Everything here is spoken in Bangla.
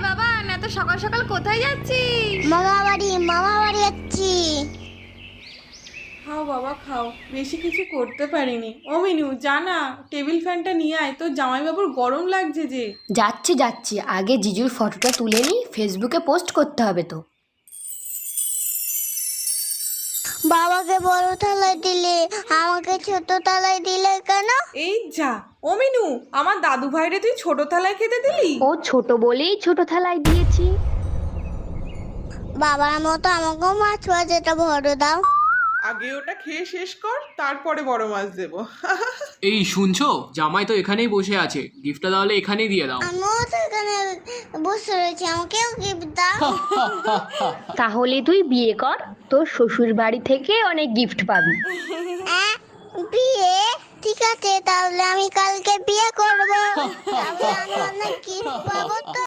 বাবা, এত সকাল সকাল কোথায় যাচ্ছিস? মামা বাড়ি যাচ্ছি। খাও বাবা খাও, বেশি কিছু করতে পারিনি। ও মিনু, জানা টেবিল ফ্যানটা নিয়ে আয়, তোর জামাইবাবুর গরম লাগছে যে। যাচ্ছি আগে জিজুর ফটোটা তুলে নিই, ফেসবুকে পোস্ট করতে হবে তো। বাবাকে বড় থালায় দিলে, আমাকে ছোট থালায় দিলে কেন? এই যা, ও মিনু, আমার দাদু ভাইরে তুই ছোট থালায় খেতে দিলি? ও ছোট বলেই ছোট থালায় দিয়েছি। বাবার মতো আমাকেও মাছ ভাজাটা বড় দাও। আগে ওটা খেয়ে শেষ কর, তারপরে বড় মাছ দেবো। এই শুনছো, জামাই তো এখানেই বসে আছে, গিফটটা তাহলে এখানেই দিয়ে দাও। আমিও তো এখানে বসে রয়েছি, আমাকেও গিফট দাও। তাহলে তুই বিয়ে কর, তোর শ্বশুর বাড়ি থেকে অনেক গিফট পাবি। বিয়ে? ঠিক আছে, তাহলে আমি কালকে বিয়ে করবো। তাহলে আমি অনেক গিফট পাবো তো।